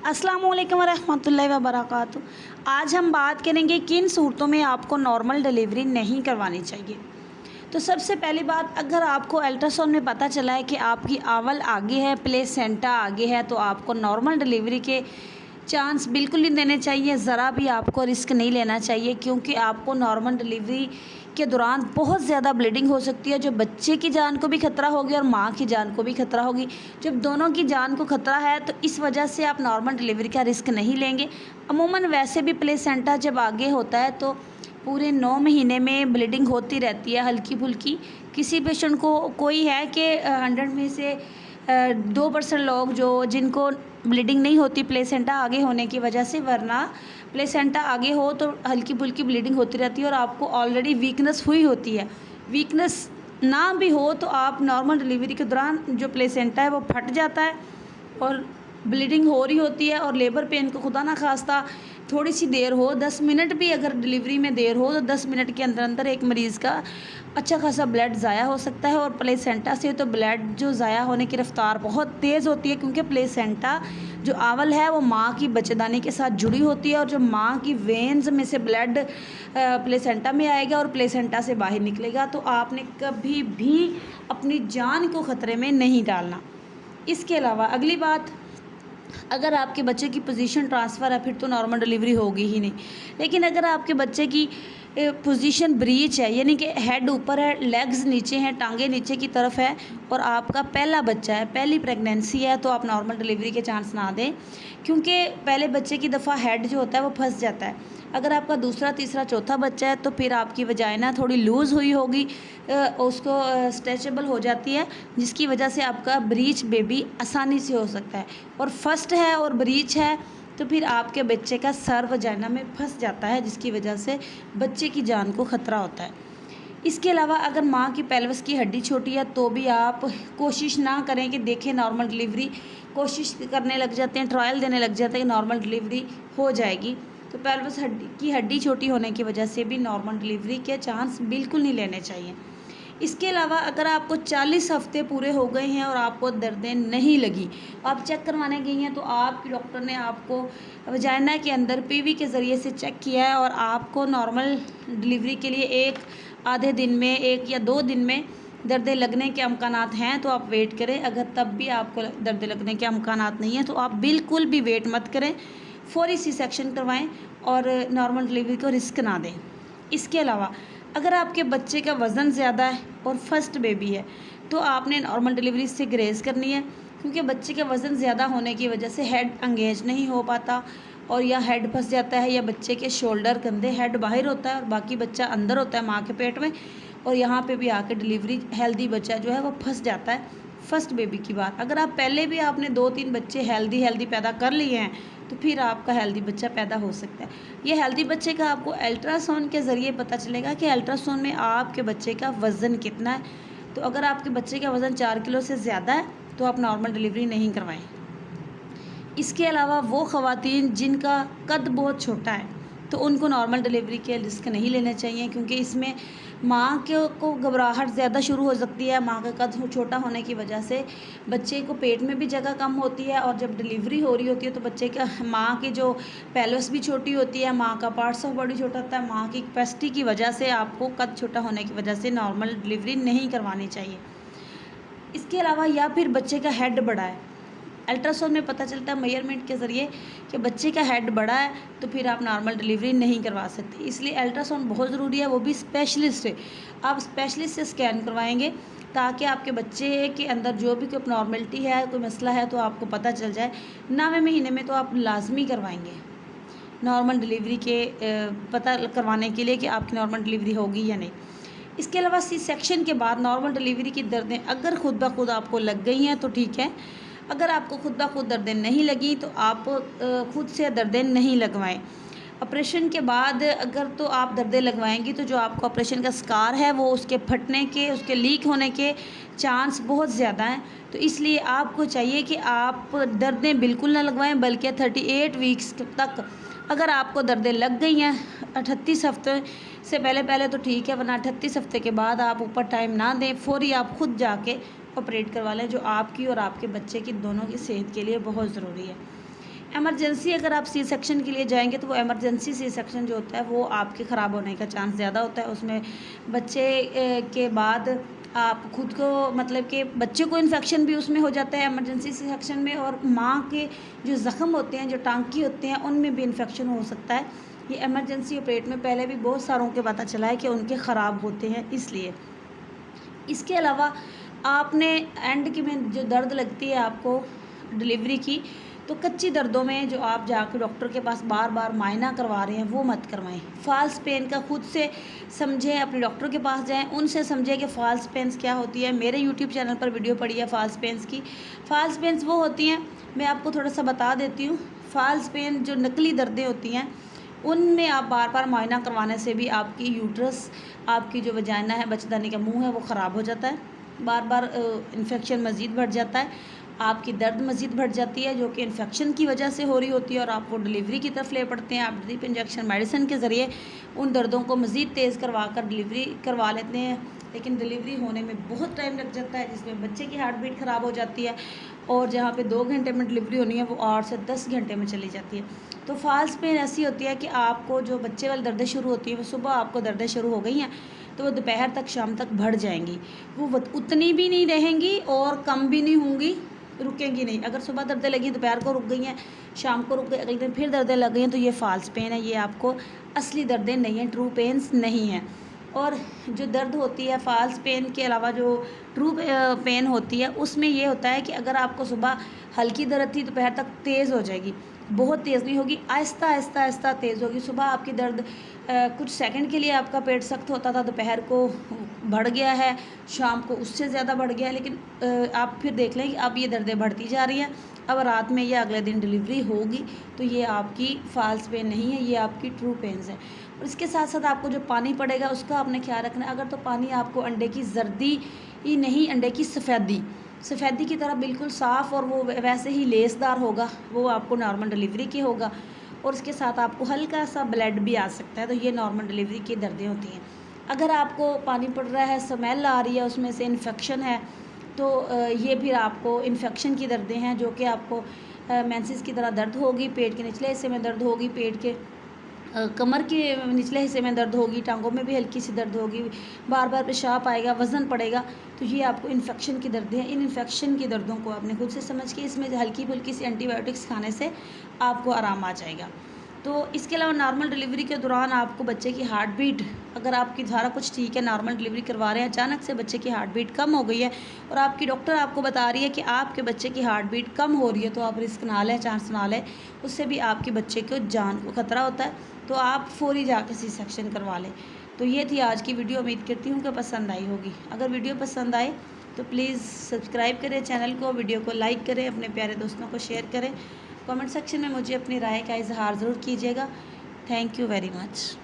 अस्सलाम वालेकुम रहमतुल्लाहि व बरकातुहू। आज हम बात करेंगे किन सूरतों में आपको नॉर्मल डिलीवरी नहीं करवानी चाहिए। तो सबसे पहली बात, अगर आपको अल्ट्रासाउंड में पता चला है कि आपकी आंवल आगे है, प्लेसेंटा आगे है, तो आपको नॉर्मल डिलीवरी के चांस बिल्कुल नहीं देने चाहिए। ज़रा भी आपको रिस्क नहीं लेना चाहिए, क्योंकि आपको नॉर्मल डिलीवरी के दौरान बहुत ज़्यादा ब्लीडिंग हो सकती है, जो बच्चे की जान को भी खतरा होगी और माँ की जान को भी खतरा होगी। जब दोनों की जान को खतरा है तो इस वजह से आप नॉर्मल डिलीवरी का रिस्क नहीं लेंगे। अमूमन वैसे भी प्लेसेंटा जब आगे होता है तो पूरे 9 महीने में ब्लीडिंग होती रहती है हल्की फुल्की। किसी पेशेंट को कोई है कि 100 में से 2% लोग जिनको ब्लीडिंग नहीं होती प्लेसेंटा आगे होने की वजह से, वरना प्लेसेंटा आगे हो तो हल्की फुल्की ब्लीडिंग होती रहती है और आपको ऑलरेडी वीकनेस हुई होती है। वीकनेस ना भी हो तो आप नॉर्मल डिलीवरी के दौरान जो प्लेसेंटा है वो फट जाता है और ब्लीडिंग हो रही होती है, और लेबर पेन को खुदा ना खास्ता थोड़ी सी देर हो, 10 मिनट भी अगर डिलीवरी में देर हो तो 10 मिनट के अंदर अंदर एक मरीज़ का अच्छा खासा ब्लड ज़ाया हो सकता है। और प्लेसेंटा से तो ब्लड जो ज़ाया होने की रफ़्तार बहुत तेज़ होती है, क्योंकि प्लेसेंटा जो आंवल है वो माँ की बच्चेदानी के साथ जुड़ी होती है, और जो माँ की वेन्स में से ब्लड प्लेसेंटा में आएगा और प्लेसेंटा से बाहर निकलेगा। तो आपने कभी भी अपनी जान को ख़तरे में नहीं डालना। इसके अलावा अगली बात, अगर आपके बच्चे की पोजीशन ट्रांसफ़र है फिर तो नॉर्मल डिलीवरी होगी ही नहीं। लेकिन अगर आपके बच्चे की पोजीशन ब्रीच है, यानी कि हेड ऊपर है, लेग्स नीचे हैं, टांगे नीचे की तरफ है, और आपका पहला बच्चा है, पहली प्रेगनेंसी है, तो आप नॉर्मल डिलीवरी के चांस ना दें, क्योंकि पहले बच्चे की दफ़ा हेड जो होता है वो फंस जाता है। अगर आपका दूसरा तीसरा चौथा बच्चा है तो फिर आपकी वजाइना थोड़ी लूज़ हुई होगी, उसको स्ट्रेचेबल हो जाती है, जिसकी वजह से आपका ब्रीच बेबी आसानी से हो सकता है। और फर्स्ट है और ब्रीच है तो फिर आपके बच्चे का सर वजाइना में फंस जाता है, जिसकी वजह से बच्चे की जान को ख़तरा होता है। इसके अलावा अगर माँ की पेल्विस की हड्डी छोटी है तो भी आप कोशिश ना करें कि देखें नॉर्मल डिलीवरी, कोशिश करने लग जाते हैं, ट्रायल देने लग जाते हैं कि नॉर्मल डिलीवरी हो जाएगी। तो पेल्विस की हड्डी छोटी होने की वजह से भी नॉर्मल डिलीवरी के चांस बिल्कुल नहीं लेने चाहिए। इसके अलावा अगर आपको 40 हफ्ते पूरे हो गए हैं और आपको दर्दें नहीं लगी, आप चेक करवाने गई हैं, तो आपकी डॉक्टर ने आपको वजाइना के अंदर पीवी के ज़रिए से चेक किया है और आपको नॉर्मल डिलीवरी के लिए एक आधे दिन में, 1 या 2 दिन में दर्दें लगने के अमकानात हैं, तो आप वेट करें। अगर तब भी आपको दर्दें लगने के अमकानात नहीं हैं तो आप बिल्कुल भी वेट मत करें, फौरी सी सेक्शन करवाएं और नॉर्मल डिलीवरी को रिस्क ना दें। इसके अलावा अगर आपके बच्चे का वज़न ज़्यादा है और फर्स्ट बेबी है तो आपने नॉर्मल डिलीवरी से ग्रेज़ करनी है, क्योंकि बच्चे का वज़न ज़्यादा होने की वजह से हेड एंगेज नहीं हो पाता, और या हेड फंस जाता है, या बच्चे के शोल्डर कंधे, हेड बाहर होता है और बाकी बच्चा अंदर होता है माँ के पेट में, और यहाँ पे भी आके डिलीवरी हेल्दी बच्चा जो है वो फंस जाता है। फर्स्ट बेबी की बात, अगर आप पहले भी आपने 2-3 बच्चे हेल्दी पैदा कर लिए हैं तो फिर आपका हेल्दी बच्चा पैदा हो सकता है। ये हेल्दी बच्चे का आपको अल्ट्रासाउंड के ज़रिए पता चलेगा कि अल्ट्रासाउंड में आपके बच्चे का वज़न कितना है। तो अगर आपके बच्चे का वज़न 4 किलो से ज़्यादा है तो आप नॉर्मल डिलीवरी नहीं करवाएं। इसके अलावा वो ख़वातीन जिनका कद बहुत छोटा है तो उनको नॉर्मल डिलीवरी के रिस्क नहीं लेने चाहिए, क्योंकि इसमें माँ को घबराहट ज़्यादा शुरू हो सकती है। माँ का कद छोटा होने की वजह से बच्चे को पेट में भी जगह कम होती है, और जब डिलीवरी हो रही होती है तो बच्चे का, माँ की जो पेल्विस भी छोटी होती है, माँ का पार्ट्स ऑफ बॉडी छोटा होता है, माँ की कैपेसिटी की वजह से आपको कद छोटा होने की वजह से नॉर्मल डिलीवरी नहीं करवानी चाहिए। इसके अलावा या फिर बच्चे का हेड बड़ा है, अल्ट्रासाउंड में पता चलता है मेजरमेंट के ज़रिए कि बच्चे का हेड बड़ा है, तो फिर आप नॉर्मल डिलीवरी नहीं करवा सकते। इसलिए अल्ट्रासाउंड बहुत ज़रूरी है, वो भी स्पेशलिस्ट है। आप स्पेशलिस्ट से स्कैन करवाएंगे ताकि आपके बच्चे के अंदर जो भी कोई नॉर्मलिटी है, कोई मसला है, तो आपको पता चल जाए। 9वें महीने में तो आप लाजमी करवाएंगे नॉर्मल डिलीवरी के पता करवाने के लिए कि आपकी नॉर्मल डिलीवरी होगी या नहीं। इसके अलावा सी सेक्शन के बाद नॉर्मल डिलीवरी की दर्दें अगर खुद ब खुद आपको लग गई हैं तो ठीक है, अगर आपको खुद ब खुद दर्दें नहीं लगी तो आप खुद से दर्दें नहीं लगवाएं। ऑपरेशन के बाद अगर तो आप दर्दें लगवाएंगी तो जो आपका ऑपरेशन का स्कार है वो उसके फटने के, उसके लीक होने के चांस बहुत ज़्यादा हैं। तो इसलिए आपको चाहिए कि आप दर्दें बिल्कुल ना लगवाएं, बल्कि 38 वीक्स तक अगर आपको दर्दें लग गई हैं 38 हफ्ते से पहले तो ठीक है, वरना 38 हफ्ते के बाद आप ऊपर टाइम ना दें, फौरी आप खुद जाके ऑपरेट करवा लें, जो आपकी और आपके बच्चे की दोनों की सेहत के लिए बहुत ज़रूरी है। एमरजेंसी अगर आप सी सेक्शन के लिए जाएंगे तो वो एमरजेंसी सी सेक्शन जो होता है वो आपके ख़राब होने का चांस ज़्यादा होता है। उसमें बच्चे के बाद आप खुद को मतलब कि बच्चे को इन्फेक्शन भी उसमें हो जाता है एमरजेंसी सी सेक्शन में, और माँ के जो ज़ख़म होते हैं, जो टांकी होते हैं, उनमें भी इन्फेक्शन हो सकता है। ये एमरजेंसी ऑपरेट में पहले भी बहुत सारों के पता चला है कि उनके ख़राब होते हैं इसलिए। इसके अलावा आपने एंड की में जो दर्द लगती है आपको डिलीवरी की, तो कच्ची दर्दों में जो आप जाकर डॉक्टर के पास बार बार मायना करवा रहे हैं वो मत करवाएं। फ़ाल्स पेन का खुद से समझें, अपने डॉक्टर के पास जाएं, उनसे समझें कि फ़ाल्स पेन्स क्या होती है। मेरे यूट्यूब चैनल पर वीडियो पड़ी है फ़ाल्स पेन्स की। फ़ाल्स पेन्स वो होती हैं, मैं आपको थोड़ा सा बता देती हूँ। फ़ाल्स पेन जो नकली दर्दें होती हैं उनमें आप बार बार मुआयना करवाने से भी आपकी यूट्रस, आपकी जो वजाइना है, बच्चेदानी का मुंह है, वो ख़राब हो जाता है। बार बार इन्फेक्शन मज़ीद बढ़ जाता है, आपकी दर्द मज़ीद बढ़ जाती है जो कि इन्फेक्शन की वजह से हो रही होती है, और आपको डिलीवरी की तरफ ले पड़ते हैं। आप ड्रिप इंजेक्शन मेडिसिन के ज़रिए उन दर्दों को मज़ीद तेज़ करवा कर डिलीवरी करवा लेते हैं, लेकिन डिलीवरी होने में बहुत टाइम लग जाता है, जिसमें बच्चे की हार्ट बीट ख़राब हो जाती है, और जहाँ पे 2 घंटे में डिलीवरी होनी है वो 8 से 10 घंटे में चली जाती है। तो फ़ाल्स पेन ऐसी होती है कि आपको जो बच्चे वाली दर्दें शुरू होती है, वो सुबह आपको दर्दें शुरू हो गई हैं तो वो दोपहर तक, शाम तक बढ़ जाएंगी। वो उतनी भी नहीं रहेंगी और कम भी नहीं होंगी, रुकेंगी नहीं। अगर सुबह दर्दें लगी, दोपहर को रुक गई हैं, शाम को रुक गई, अगले दिन फिर दर्दें लग गई हैं, तो ये फ़ाल्स पेन है। ये आपको असली दर्दें नहीं हैं, ट्रू पेन्स नहीं हैं। और जो दर्द होती है फ़ाल्स पेन के अलावा जो ट्रू पेन होती है, उसमें ये होता है कि अगर आपको सुबह हल्की दर्द थी, दोपहर तक तेज़ हो जाएगी, बहुत तेज़ नहीं होगी, आहिस्ता आहिस्ता आहिस्ता तेज़ होगी। सुबह आपकी दर्द कुछ सेकंड के लिए आपका पेट सख्त होता था, दोपहर को बढ़ गया है, शाम को उससे ज़्यादा बढ़ गया है, लेकिन आप फिर देख लें कि अब ये दर्दें बढ़ती जा रही हैं, अब रात में या अगले दिन डिलीवरी होगी, तो ये आपकी फ़ाल्स पेन नहीं है, ये आपकी ट्रू पेन्स है। और इसके साथ साथ आपको जो पानी पड़ेगा उसका आपने ख्याल रखना है। अगर तो पानी आपको अंडे की जर्दी ही नहीं, अंडे की सफ़ेदी की तरह बिल्कुल साफ़ और वो वैसे ही लेसदार होगा, वो आपको नॉर्मल डिलीवरी की होगा। और इसके साथ आपको हल्का सा ब्लड भी आ सकता है, तो ये नॉर्मल डिलीवरी की दर्दें होती हैं। अगर आपको पानी पड़ रहा है, स्मेल आ रही है, उसमें से इन्फेक्शन है, तो ये फिर आपको इन्फेक्शन की दर्दें हैं, जो कि आपको मेंसेस की तरह दर्द होगी, पेट के निचले हिस्से में दर्द होगी, पेट के कमर के निचले हिस्से में दर्द होगी, टांगों में भी हल्की सी दर्द होगी, बार बार पेशाब आएगा, वज़न पड़ेगा, तो ये आपको इन्फेक्शन की दर्दें हैं। इन इन्फेक्शन की दर्दों को आपने खुद से समझ के इसमें हल्की फुल्की सी एंटीबायोटिक्स खाने से आपको आराम आ जाएगा। तो इसके अलावा नॉर्मल डिलीवरी के दौरान आपको बच्चे की हार्ट बीट, अगर आपकी सारा कुछ ठीक है, नॉर्मल डिलीवरी करवा रहे हैं, अचानक से बच्चे की हार्ट बीट कम हो गई है और आपकी डॉक्टर आपको बता रही है कि आपके बच्चे की हार्ट बीट कम हो रही है, तो आप रिस्क ना लें, चांस ना लें, उससे भी आपके बच्चे को जान को ख़तरा होता है, तो आप फ़ौरी जाके सी सेक्शन करवा लें। तो ये थी आज की वीडियो, उम्मीद करती हूँ कि पसंद आई होगी। अगर वीडियो पसंद आए तो प्लीज़ सब्सक्राइब करें चैनल को, वीडियो को लाइक करें, अपने प्यारे दोस्तों को शेयर करें, कमेंट सेक्शन में मुझे अपनी राय का इजहार ज़रूर कीजिएगा। Thank you very much.